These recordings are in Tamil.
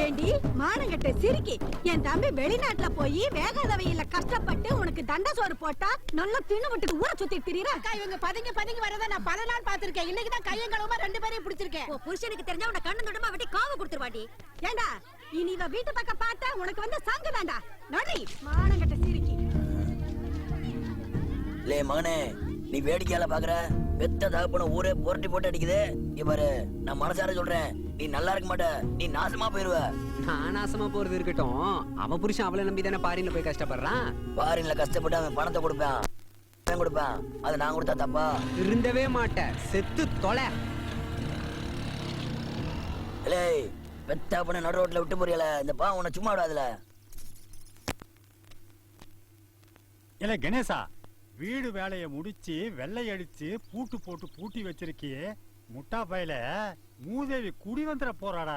ஏண்டி மானங்கட்ட சிரிக்கி, என் தம்பி வெளிநாட்டுல போய் வேகாத வெயில கஷ்டப்பட்டு உனக்கு தண்ட சோறு போட்டா நல்லா தின்னு விட்டுக்கு ஊரை சுத்தி திரியற. அக்கா இவங்க பதுங்கி வரத நான் பல நாள் பாத்திருக்கேன். இன்னைக்கு தான் கையங்களவுமா ரெண்டு பேரையும் பிடிச்சிருக்கேன். ஓ புருஷனுக்கு தெரிஞ்சா உன கண்ணு நடுமா வெட்டி காவ கொடுத்துருவாடி. ஏண்டா இனி இவ வீட்டு பக்கம் பார்த்தா உனக்கு வந்து சங்கு தாண்டா. நடி மானங்கட்ட சிரிக்கி. லே மகனே, நீ வேடிக்கையால பாக்குற பெத்த தகப்பன ஊரே புரட்டி போட்டு அடிக்குது. இவரு நான் மனசார சொல்றேன், நீ நல்லா இருக்க மாட்ட, நீ நாசமா போயிருவ. நான் நாசமா போறது இருக்கட்டும், அவன் புருஷன் அவளை நம்பி தானே பாரின்ல போய் கஷ்டப்படுறான். பாரின்ல கஷ்டப்பட்டு அவன் பணத்தை கொடுப்பேன், அது நான் கொடுத்தா தப்பா? இருந்தவே மாட்டேன், செத்து தொலை. லே பெத்த பண்ண நடு ரோட்ல விட்டு போறியல, இந்த பா உன்னை சும்மா விடாதுல. இல்ல கணேசா, வீடு வேலையை முடிச்சு வெள்ளை அடிச்சு பூட்டு போட்டு பூட்டி வச்சிருக்கியே முட்டா பையில, மூதேவி குடி வந்துட போறாடா.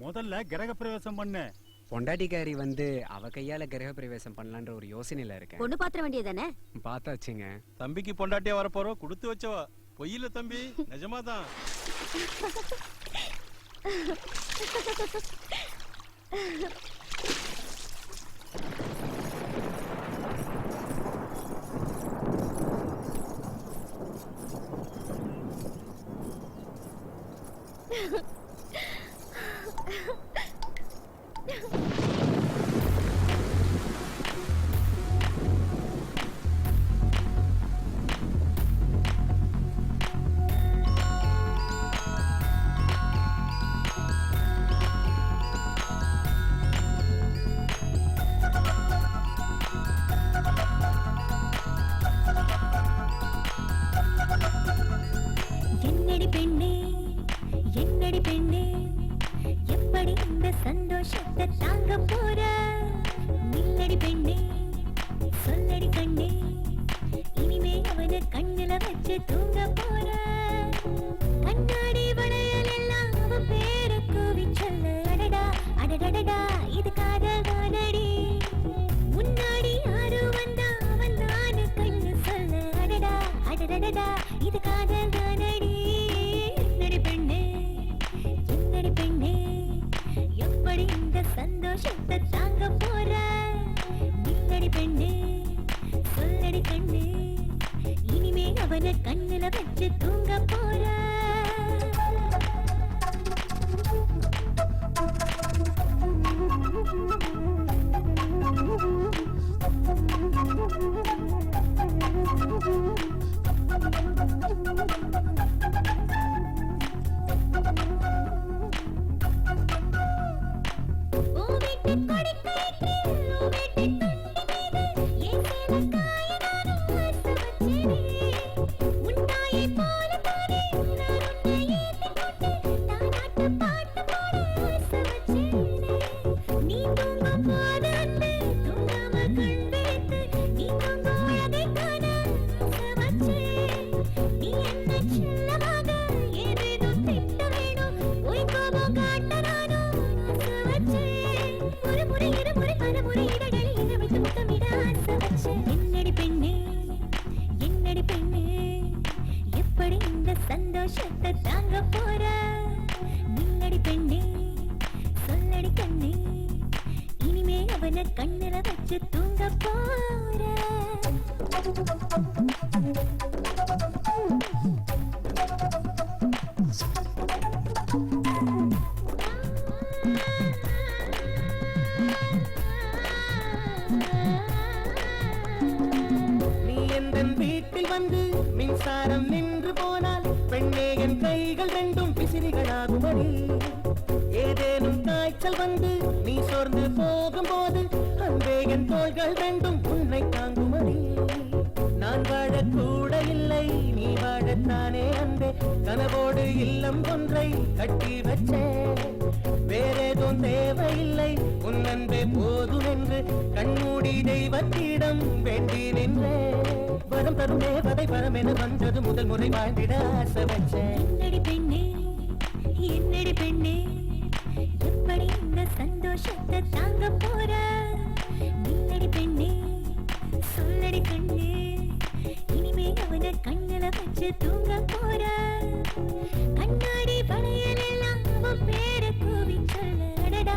முதல்ல கிரக பிரவேசம் பண்ணு. பொண்டாட்டிக்காரி வந்து அவ கையால கிரக பிரவேசம் பண்ணலான்ற ஒரு யோசனையில இருக்கேன். பொண்ணு பாத்திர வேண்டியதானே? பார்த்தாச்சுங்க. தம்பிக்கு பொண்டாட்டியா வரப்போறோம், கொடுத்து வச்சவா. பொய்யில தம்பி, நிஜமாதான். கண்ணாடி பழையலெல்லாம் பேர கூவி சொல்ல, அடடா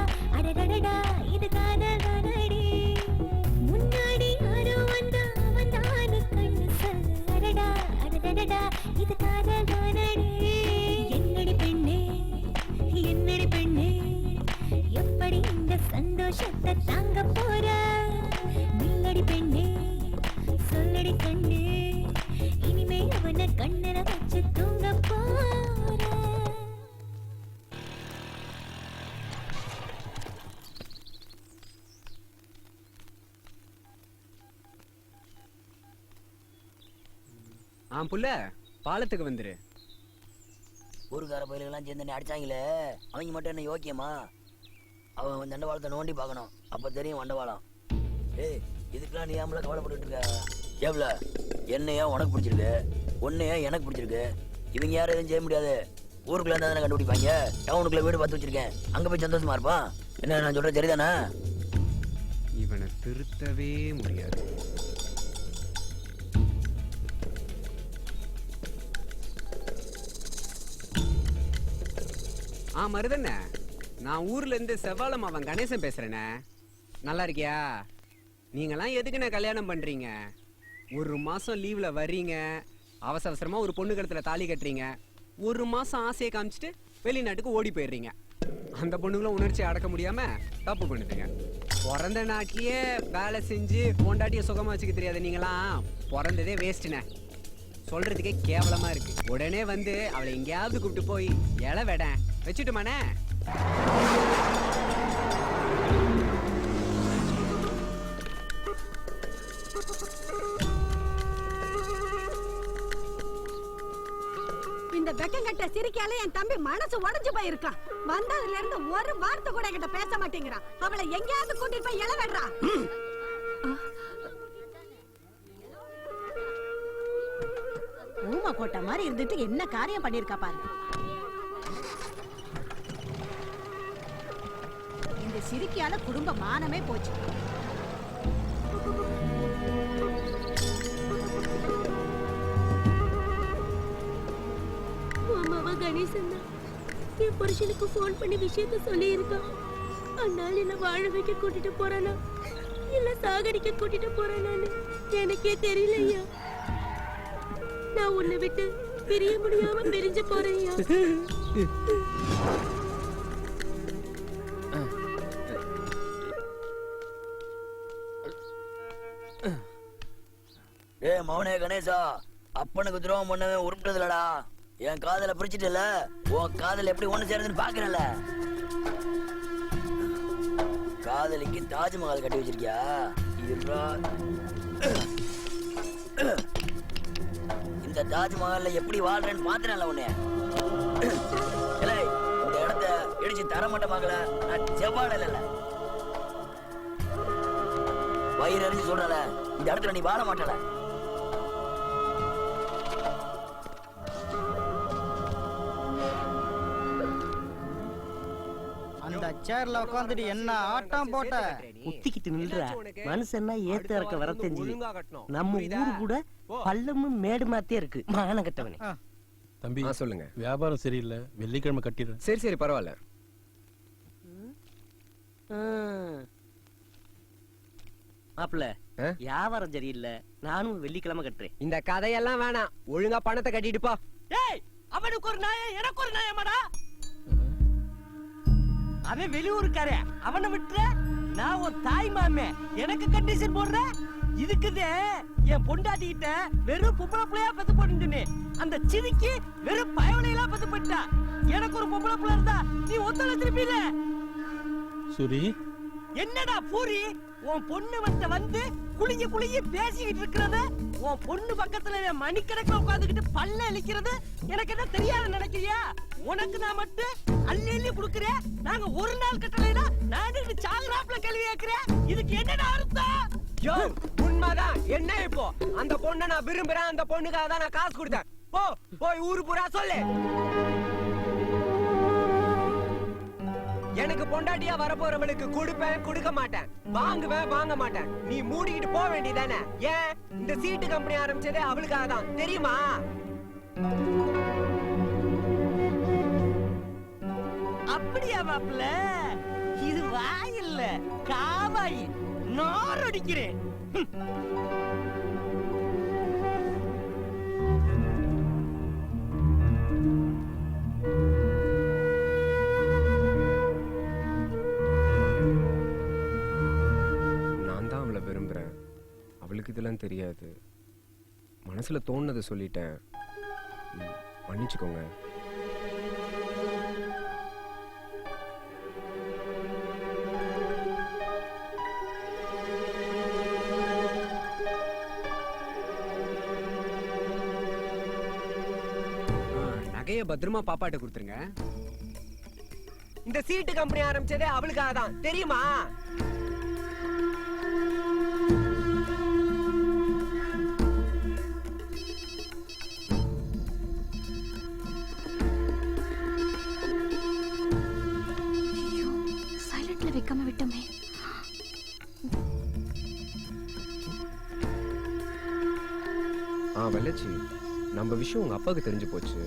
புள்ள பாலத்துக்கு வந்துரு. ஊருக்கார பயிலுக்கெல்லாம் சேர்ந்து என்னை அடிச்சாங்களே, அவங்க மட்டும் என்ன யோக்கியமா? அவன் தண்டவாளத்தை நோண்டி பார்க்கணும், அப்ப தெரியும் வண்டவாளம். ஏய், இதுக்கெல்லாம் நீ ஏம்ல கவலைப்பட்டு இருக்க? ஏவ்ல, என்னையா உனக்கு பிடிச்சிருக்கு, உன்னையா எனக்கு பிடிச்சிருக்கு. இவங்க யாரும் எதுவும் செய்ய முடியாது. ஊருக்குள்ள இருந்தா தானே கண்டுபிடிப்பாங்க. டவுனுக்குள்ள வீடு பார்த்து வச்சிருக்கேன், அங்க போய் சந்தோஷமா இருப்பான். என்ன நான் சொல்றது சரிதானே? இவனை திருத்தவே முடியாது. மருதண்ண, நான் ஊர்ல இருந்து செவ்வாழம் அவன் கணேசன் பேசுறேனே. நல்லா இருக்கியா? நீங்கெல்லாம் எதுக்குண்ணே கல்யாணம் பண்றீங்க? ஒரு மாசம் லீவ்ல வர்றீங்க, அவசர அவசரமா ஒரு பொண்ணு கழுத்துல தாலி கட்டுறீங்க, ஒரு மாசம் ஆசையை காமிச்சிட்டு வெளிநாட்டுக்கு ஓடி போயிடுறீங்க. அந்த பொண்ணுங்களும் உணர்ச்சியை அடக்க முடியாம தப்பு பண்ணுதுங்க. பிறந்த நாட்டிலேயே வேலை செஞ்சு பொண்டாட்டிய சுகமா வச்சுக்க தெரியாத நீங்களாம் பிறந்ததே வேஸ்ட்ண்ணே. சொல்றதுக்கே கேவலமா இருக்கு. உடனே வந்து அவளை எங்கேயாவது கூப்பிட்டு போய் இலை வெட வச்சுட்டுமாண்ணே. இந்த வெக்கங்கட்ட சிரிக்கால என் தம்பி மனசு உடைஞ்சு போயிருக்கான். வந்ததுல இருந்து ஒரு வார்த்தை கூட என்கிட்ட பேச மாட்டேங்கிறான். அவளை எங்கேயாவது கூட்டிட்டு போய் இலை வெடுறா. ஊமா கோட்டை மாதிரி இருந்துட்டு என்ன காரியம் பண்ணிருக்கா பாரு. இந்த சிரிக்கியால குடும்ப மானமே போச்சு. மாமாவா கணேசன் தான் என் புருஷனுக்கு போன் பண்ணி விஷயத்த சொல்லி இருக்கான். அதனால என்ன வாழ வைக்க கூட்டிட்டு போறானா இல்ல சாகடிக்க கூட்டிட்டு போறானான்னு எனக்கே தெரியலையா. நான் உன்னை விட்டு பிரிய முடியாம பிரிஞ்சு போறேன்யா. ஏ மௌனே கணேசா, அப்பனுக்கு துரோகம் பண்ணவே உருப்பிட்டதுலடா. என் காதல பிரிச்சுட்டல, உன் காதல் எப்படி ஒண்ணு சேருதுன்னு பாக்குறல. காதலிக்கு தாஜ்மஹால் கட்டி வச்சிருக்கியா? இந்த தாஜ்மஹால்ல எப்படி வாழ்றேன்னு பாத்துறல உன்னை. இந்த இடத்த இடிச்சு தரமட்டமாகல, நான் செவ்வாடல இல்ல. வயிறு அறிஞ்சு சொல்றல, இந்த இடத்துல நீ வாழ மாட்டல. அந்த சேர்ல உட்காந்துட்டு என்ன ஆட்டம் போட்ட? குத்திக்கிட்டு நில்ற மனுஷன்னா ஏத்து இறக்க வர தெரிஞ்சு. நம்ம ஊரு கூட பள்ளமும் மேடு மாத்தே இருக்கு. மான கட்டவனே. தம்பி சொல்லுங்க. வியாபாரம் சரியில்லை, வெள்ளிக்கிழமை கட்டிடுறேன். சரி சரி பரவாயில்ல. மாப்பிள்ள வியாபாரம் சரியில்லை, நானும் வெள்ளிக்கிழமை கட்டுறேன். இந்த கதையெல்லாம் வேணாம், ஒழுங்கா பணத்தை கட்டிட்டு போ. ஏய், அவனுக்கு ஒரு நாயம் எனக்கு ஒரு நாயமாடா. அவன் வெளியூருக்காரே, அவனை விட்டுற. நான் ஒரு தாய் மாமே, எனக்கு கண்டிஷன் போடுற. இதுக்குதே என் பொண்டாட்டிக்கிட்ட வெறும் பொம்பளை பிள்ளையா பத்து போட்டு, அந்த சிரிக்கி வெறும் பயவனையெல்லாம் பத்து போட்டா. எனக்கு ஒரு பொம்பளை பிள்ளை இருந்தா நீ ஒத்துழைச்சிருப்பீல. சூரி, என்னடா பூரி, உன் பொண்ணு வந்து குளிங்க குளிங்க பேசிக்கிட்டு இருக்கிறத, உன் பொண்ணு பக்கத்துல மணிக்கணக்கில் உட்காந்துக்கிட்டு பல்ல அழிக்கிறது எனக்கு என்ன தெரியாது நினைக்கிறியா? உனக்கு நான் மட்டும் அள்ளி அள்ளி குடுக்குறேன், நாங்க ஒரு நாள் கட்டலைனா நானு சாகுறாப்புல கேள்வி கேட்கிறேன். இதுக்கு என்னடா அர்த்தம்? யோ, உண்மைதான். என்ன இப்போ அந்த பொண்ணை நான் விரும்புறேன், அந்த பொண்ணுக்காக தான் நான் காசு கொடுத்தேன். போ போய் ஊரு பூரா சொல்லு. எனக்கு பொண்டாட்டியா வரப்போறவளுக்கு கொடுப்பேன், கொடுக்க மாட்டேன், வாங்குவேன், வாங்க மாட்டேன். நீ மூடிக்கிட்டு போக வேண்டியதானே? ஏன் இந்த சீட்டு கம்பெனி ஆரம்பிச்சதே அவளுக்காக தான், தெரியுமா? அப்படியா மாப்பிள்ள? இது வாயில்ல காவாயி, நார் அடிக்கிறேன். அவளுக்கு இதெல்லாம் தெரியாது. மனசுல தோணுனதை சொல்லிட்டேன், மன்னிச்சுக்கோங்க. பத்திரமா பாப்பாட்ட கொடுத்துருங்க. இந்த சீட்டு கம்பெனி ஆரம்பிச்சதே அவளுக்காக தான் தெரியுமா? சைலண்ட்ல வைக்காம விட்டோமே. வெள்ளச்சி, நம்ம விஷயம் உங்க அப்பாவுக்கு தெரிஞ்சு போச்சு.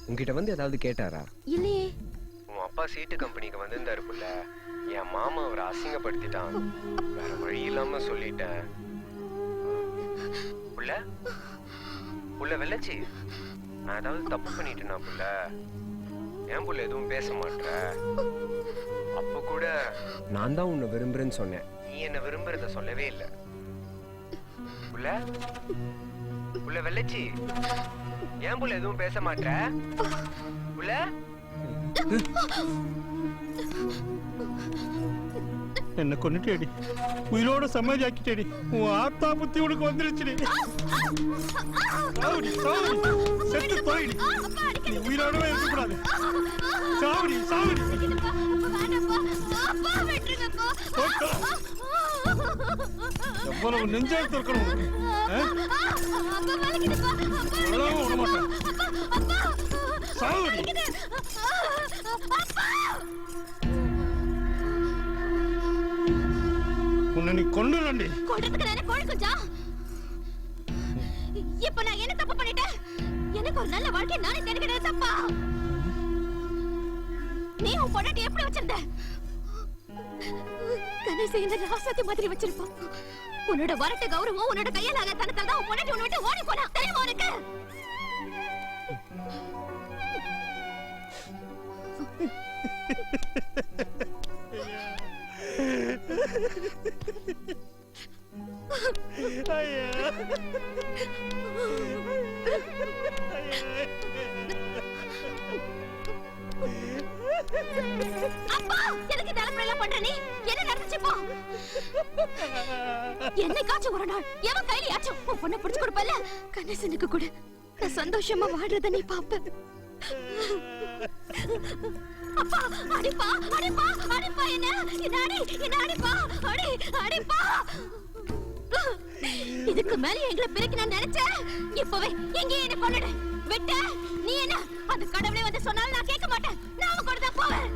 உங்ககிட்ட வந்து ஏதாவது கேட்டாரா? இல்லையே. உன் அப்பா சீட்டு கம்பெனிக்கு வந்திருந்தாரு புள்ள. என் மாமா அவரை அசிங்கப்படுத்திட்டான். வேற வழி இல்லாம சொல்லிட்டேன். புள்ள புள்ள வெள்ளச்சி, நான் ஏதாவது தப்பு பண்ணிட்டேனா புள்ள? ஏன் புள்ள எதுவும் பேச மாட்டேற? அப்ப கூட நான் தான் உன்னை விரும்புறேன்னு சொன்னேன். நீ என்ன விரும்புறத சொல்லவே இல்லை. புள்ள புள்ள வெள்ளச்சி, ஏன் புள்ள எதுவும் பேச மாட்டேற? புள்ள என்ன கொண்டுட்டேடி, உயிரோட சமாதி ஆக்கிட்டேடி. உன் ஆத்தா புத்தி உனக்கு வந்துருச்சுடி. சாவுடி சாவுடி, செத்து போயிடி. நீ உயிரோடவே இருக்கக்கூடாது. சாவுடி சாவுடி. எவ்வளவு நெஞ்சாயத்து இருக்கணும் உனக்கு. விட மாட்டேன். சாவுடி. உன்னை நீ கொண்டு வரண்டி. கொல்றதுக்கு நானே கோழி குஞ்சா? இப்ப நான் என்ன தப்பு பண்ணிட்டேன்? எனக்கு ஒரு நல்ல வாழ்க்கை நானே தேடிக்கிட்டது தப்பா? நீ உன் பொண்டாட்டி எப்படி வச்சிருந்த? கணேசன் என்ன ராசாத்தி மாதிரி வச்சிருப்பான். உன்னோட வரட்டு கௌரவம், உன்னோட கையால் ஆக தனத்தால் தான் உன் பொண்டாட்டி உன்னை விட்டு ஓடி போனா. தெரியுமா உனக்கு? அப்பா, எனக்கு தலைப்பறையெல்லாம் பண்ற நீ என்ன நடந்துச்சு போ? என்னைக்காச்சும் ஒரு நாள் எவன் கையிலயாச்சும் உன் பொண்ணை பிடிச்சு கொடுப்பல? கணேசனுக்கு கூட நான் சந்தோஷமா வாடுறத நீ பாப்ப. அப்பா, அடிப்பா அடிப்பா அடிப்பா, என்ன அடிப்பா, அடிப்பா. இதுக்கு மேல எங்களை பிரிக்க நான் நினைச்சேன். இப்பவே எங்கே என்ன கொன்னுடு. விட்ட நீ என்ன அந்த கடவுளே வந்து சொன்னாலும் நான் கேட்க மாட்டேன். நான் கூட தான் போவேன்.